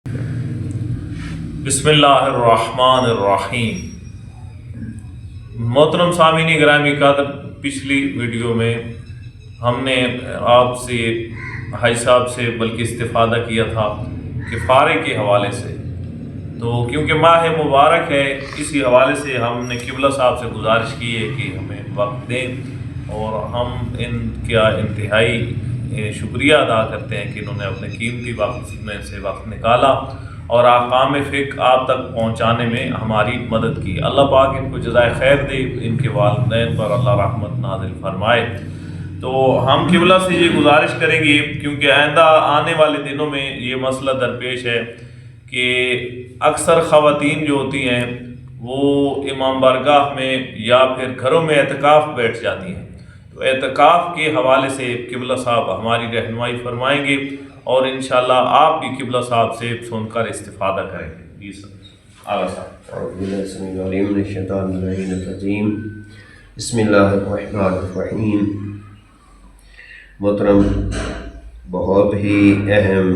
بسم اللہ الرحمن الرحیم۔ محترم سامعین گرامی قدر، پچھلی ویڈیو میں ہم نے آپ سے حاجی صاحب سے بلکہ استفادہ کیا تھا کفارے کے حوالے سے، تو کیونکہ ماہ مبارک ہے اسی حوالے سے ہم نے قبلہ صاحب سے گزارش کی ہے کہ ہمیں وقت دیں، اور ہم ان کا انتہائی شکریہ ادا کرتے ہیں کہ انہوں نے اپنے قیمتی وقت میں سے وقت نکالا اور احکام فقہ آپ تک پہنچانے میں ہماری مدد کی۔ اللہ پاک ان کو جزائے خیر دے، ان کے والدین پر اللہ رحمت نازل فرمائے۔ تو ہم قبلہ سے یہ گزارش کریں گے کیونکہ آئندہ آنے والے دنوں میں یہ مسئلہ درپیش ہے کہ اکثر خواتین جو ہوتی ہیں وہ امام بارگاہ میں یا پھر گھروں میں اعتکاف بیٹھ جاتی ہیں، تو اعتکاف کے حوالے سے قبلہ صاحب ہماری رہنمائی فرمائیں گے اور انشاءاللہ آپ بھی قبلہ صاحب سے سن کر استفادہ کریں گے۔ جی سر، اعلیٰ صاحب۔ بسم اللہ الرحمن الرحیم۔ محترم، بہت ہی اہم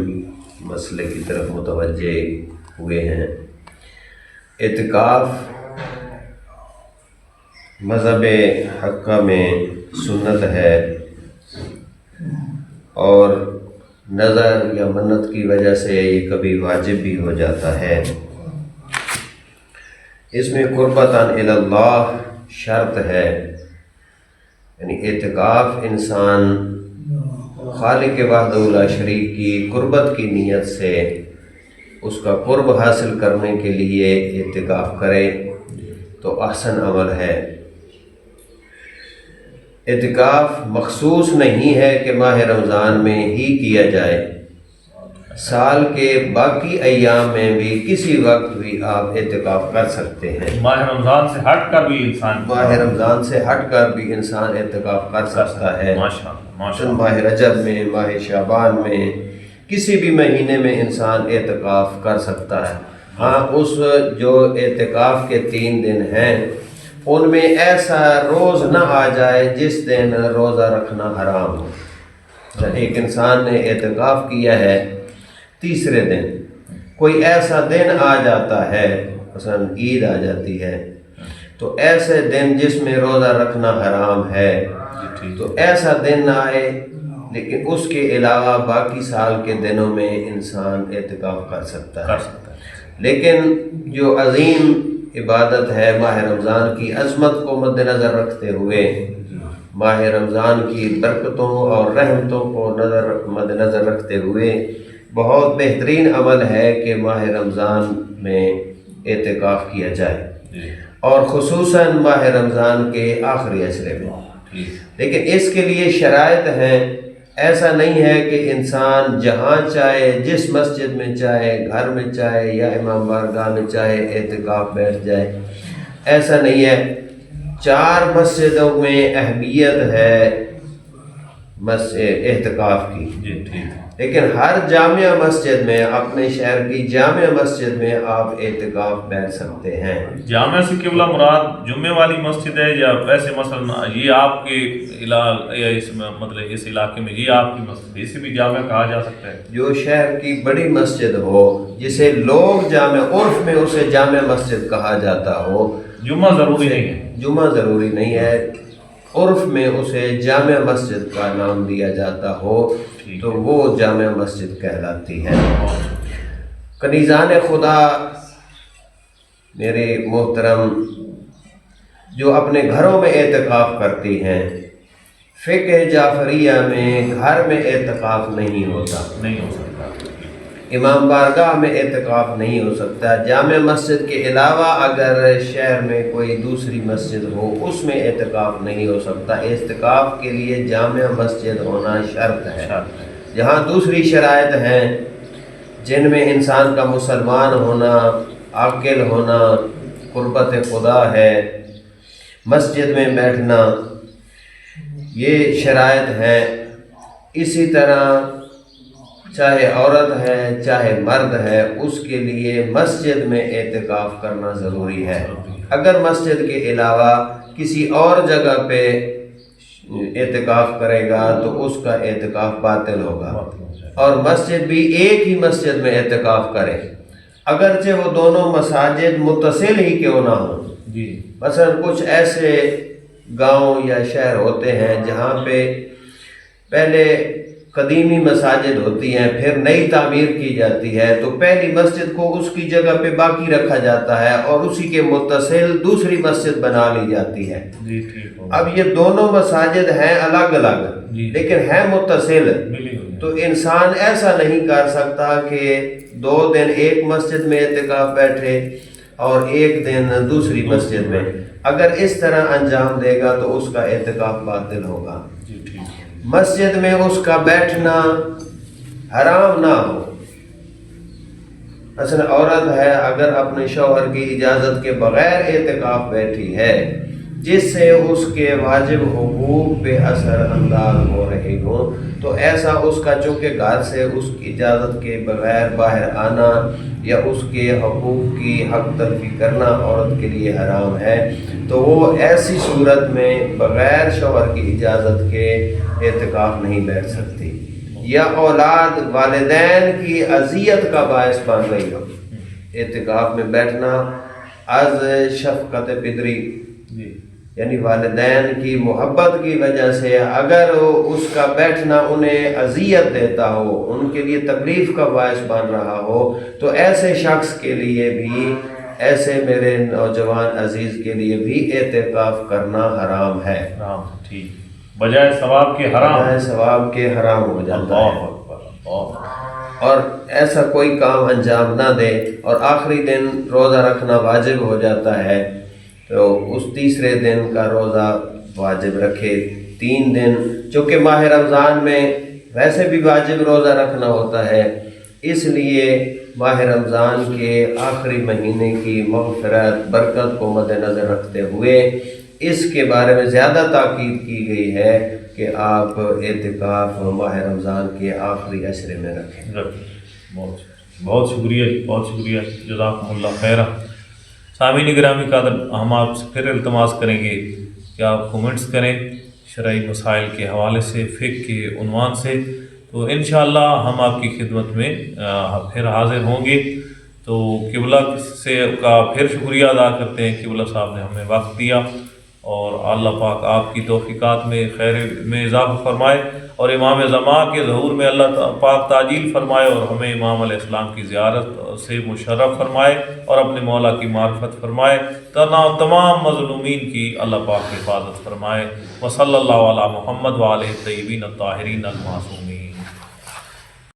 مسئلے کی طرف متوجہ ہوئے ہیں۔ اعتکاف مذہب حقہ میں سنت ہے، اور نظر یا منت کی وجہ سے یہ کبھی واجب بھی ہو جاتا ہے۔ اس میں قربتاً الی اللہ شرط ہے، یعنی اعتکاف انسان خالق وحدہ لا شریک کی قربت کی نیت سے اس کا قرب حاصل کرنے کے لیے اعتکاف کرے تو احسن عمل ہے۔ اعتکاف مخصوص نہیں ہے کہ ماہ رمضان میں ہی کیا جائے، سال کے باقی ایام میں بھی کسی وقت بھی آپ اعتکاف کر سکتے ہیں۔ ماہ رمضان سے ہٹ کر بھی انسان اعتکاف کر سکتا ہے۔ ماشاءاللہ، ماہ رجب میں، ماہ شعبان میں، کسی بھی مہینے میں انسان اعتکاف کر سکتا ہے۔ ہاں، اس جو اعتکاف کے 3 دن ہیں ان میں ایسا روز نہ آ جائے جس دن روزہ رکھنا حرام ہو۔ ایک انسان نے اعتکاف کیا ہے، تیسرے دن کوئی ایسا دن آ جاتا ہے، مثلا عید آ جاتی ہے، تو ایسے دن جس میں روزہ رکھنا حرام ہے تو ایسا دن نہ آئے، لیکن اس کے علاوہ باقی سال کے دنوں میں انسان اعتکاف کر سکتا ہے۔ لیکن جو عظیم عبادت ہے ماہ رمضان کی عظمت کو مد نظر رکھتے ہوئے، ماہ رمضان کی برکتوں اور رحمتوں کو مد نظر رکھتے ہوئے بہت بہترین عمل ہے کہ ماہ رمضان میں اعتکاف کیا جائے، اور خصوصاً ماہ رمضان کے آخری عشرے میں۔ لیکن اس کے لیے شرائط ہیں، ایسا نہیں ہے کہ انسان جہاں چاہے، جس مسجد میں چاہے، گھر میں چاہے یا امام بارگاہ میں چاہے اعتکاف بیٹھ جائے، ایسا نہیں ہے۔ 4 مسجدوں میں اہمیت ہے اعتکاف کی، لیکن ہر جامع مسجد میں، اپنے شہر کی جامع مسجد میں آپ اعتکاف بیٹھ سکتے ہیں۔ جامع سے قبلہ مراد جمعے والی مسجد ہے یا ویسے مثلا یہ آپ کے اس علاقے میں یہ آپ کی مسجد ہے، اسے بھی جامع کہا جا سکتا ہے؟ جو شہر کی بڑی مسجد ہو، جسے لوگ جامع، عرف میں اسے جامع مسجد کہا جاتا ہو۔ جمعہ ضروری نہیں ہے، جمعہ ضروری نہیں ہے، عرف میں اسے جامع مسجد کا نام دیا جاتا ہو تو وہ جامع مسجد کہلاتی ہے۔ کنیزان خدا میرے محترم، جو اپنے گھروں میں اعتکاف کرتی ہیں، فقہ جعفریہ میں گھر میں اعتکاف نہیں ہو سکتا، امام بارگاہ میں اعتکاف نہیں ہو سکتا۔ جامع مسجد کے علاوہ اگر شہر میں کوئی دوسری مسجد ہو، اس میں اعتکاف نہیں ہو سکتا۔ اعتکاف کے لیے جامع مسجد ہونا شرط ہے۔ جہاں دوسری شرائط ہیں جن میں انسان کا مسلمان ہونا، عاقل ہونا، قربت خدا ہے، مسجد میں بیٹھنا، یہ شرائط ہیں۔ اسی طرح چاہے عورت ہے چاہے مرد ہے، اس کے لیے مسجد میں اعتکاف کرنا ضروری ہے۔ اگر مسجد کے علاوہ کسی اور جگہ پہ اعتکاف کرے گا تو اس کا اعتکاف باطل ہوگا۔ اور مسجد بھی ایک ہی مسجد میں اعتکاف کرے، اگرچہ وہ دونوں مساجد متصل ہی کیوں نہ ہوں۔ جی مثلا کچھ ایسے گاؤں یا شہر ہوتے ہیں جہاں پہ پہلے قدیمی مساجد ہوتی ہیں، پھر نئی تعمیر کی جاتی ہے، تو پہلی مسجد کو اس کی جگہ پہ باقی رکھا جاتا ہے اور اسی کے متصل دوسری مسجد بنا لی جاتی ہے۔ جی ٹھیک ہو، اب یہ دونوں مساجد ہیں الگ الگ جی لیکن ہیں متصل، ملی ہوئی تو انسان ایسا نہیں کر سکتا کہ 2 دن ایک مسجد میں اعتکاف بیٹھے اور ایک دن دوسری مسجد میں۔ اگر اس طرح انجام دے گا تو اس کا اعتکاف باطل ہوگا۔ جی ٹھیک ہے، مسجد میں اس کا بیٹھنا حرام نہ ہو۔ مثلا عورت ہے، اگر اپنے شوہر کی اجازت کے بغیر اعتکاف بیٹھی ہے جس سے اس کے واجب حقوق پہ اثر انداز ہو رہے ہوں، تو ایسا اس کا چونکہ گھر سے اس کی اجازت کے بغیر باہر آنا یا اس کے حقوق کی حق تلفی کرنا عورت کے لیے حرام ہے، تو وہ ایسی صورت میں بغیر شوہر کی اجازت کے اعتکاف نہیں بیٹھ سکتی، یا اولاد والدین کی اذیت کا باعث بن گئی ہو۔ اعتکاف میں بیٹھنا از شفقت پدری، جی یعنی والدین کی محبت کی وجہ سے اگر اس کا بیٹھنا انہیں اذیت دیتا ہو، ان کے لیے تکلیف کا باعث بن رہا ہو، تو ایسے شخص کے لیے بھی، ایسے میرے نوجوان عزیز کے لیے بھی اعتکاف کرنا حرام ہے، حرام، ٹھیک، بجائے ثواب کے حرام، بجائے ثواب کے حرام ہو جاتا اللہ ہے۔ اکبر، اللہ، اور ایسا کوئی کام انجام نہ دے اور آخری دن روزہ رکھنا واجب ہو جاتا ہے، تو اس تیسرے دن کا روزہ واجب رکھے۔ 3 دن چونکہ ماہ رمضان میں ویسے بھی واجب روزہ رکھنا ہوتا ہے، اس لیے ماہ رمضان کے آخری مہینے کی مغفرت برکت کو مد نظر رکھتے ہوئے اس کے بارے میں زیادہ تاکید کی گئی ہے کہ آپ اعتکاف ماہ رمضان کے آخری عشرے میں رکھیں۔ بہت بہت شکریہ، بہت شکریہ، جزاکم اللہ خیرہ۔ سامعین گرامی قدر، ہم آپ سے پھر التماس کریں گے کہ آپ کومنٹس کریں شرعی مسائل کے حوالے سے، فقہ کے عنوان سے، تو انشاءاللہ ہم آپ کی خدمت میں پھر حاضر ہوں گے۔ تو قبلہ سے کا پھر شکریہ ادا کرتے ہیں، قبلہ صاحب نے ہمیں وقت دیا، اور اللہ پاک آپ کی توفیقات میں خیر میں اضافہ فرمائے، اور امام زمان کے ظہور میں اللہ پاک تعجیل فرمائے، اور ہمیں امام علیہ السلام کی زیارت سے مشرف فرمائے، اور اپنے مولا کی معرفت فرمائے، تمام مظلومین کی اللہ پاک حفاظت فرمائے۔ وصلی اللہ علی محمد وآلہ الطیبین الطاہرین المعصومین۔